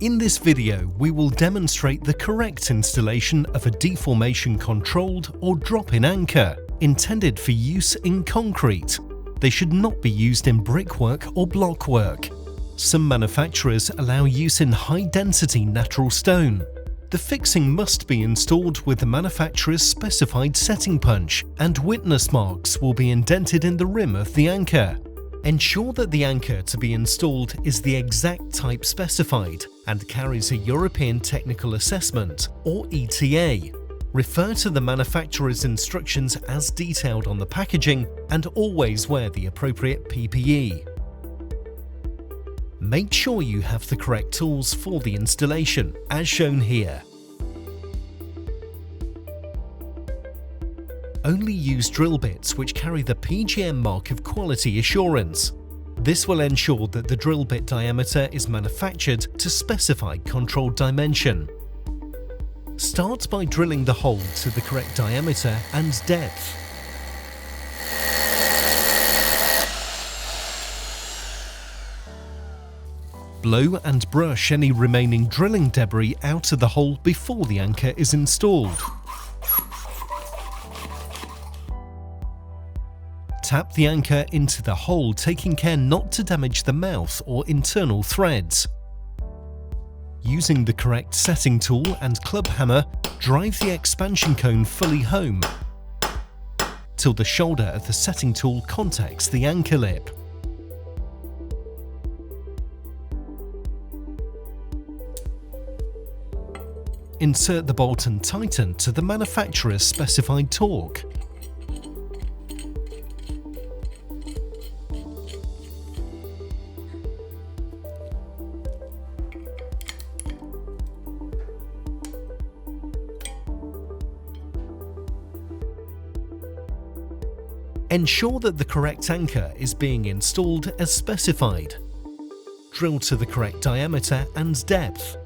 In this video, we will demonstrate the correct installation of a deformation-controlled or drop-in anchor intended for use in concrete. They should not be used in brickwork or blockwork. Some manufacturers allow use in high-density natural stone. The fixing must be installed with the manufacturer's specified setting punch, and witness marks will be indented in the rim of the anchor. Ensure that the anchor to be installed is the exact type specified and carries a European Technical Assessment or ETA. Refer to the manufacturer's instructions as detailed on the packaging and always wear the appropriate PPE. Make sure you have the correct tools for the installation, as shown here. Only use drill bits which carry the PGM mark of quality assurance. This will ensure that the drill bit diameter is manufactured to specified controlled dimension. Start by drilling the hole to the correct diameter and depth. Blow and brush any remaining drilling debris out of the hole before the anchor is installed. Tap the anchor into the hole, taking care not to damage the mouth or internal threads. Using the correct setting tool and club hammer, drive the expansion cone fully home till the shoulder of the setting tool contacts the anchor lip. Insert the bolt and tighten to the manufacturer's specified torque. Ensure that the correct anchor is being installed as specified. Drill to the correct diameter and depth.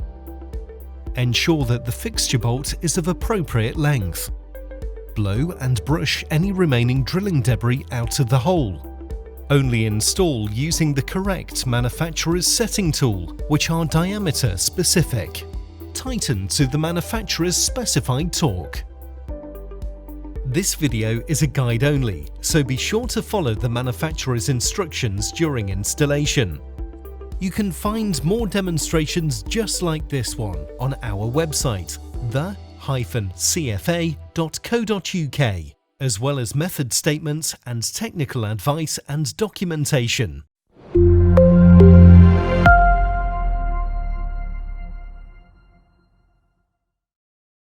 Ensure that the fixture bolt is of appropriate length. Blow and brush any remaining drilling debris out of the hole. Only install using the correct manufacturer's setting tool, which are diameter specific. Tighten to the manufacturer's specified torque. This video is a guide only, so be sure to follow the manufacturer's instructions during installation. You can find more demonstrations just like this one on our website, the-cfa.co.uk, as well as method statements and technical advice and documentation.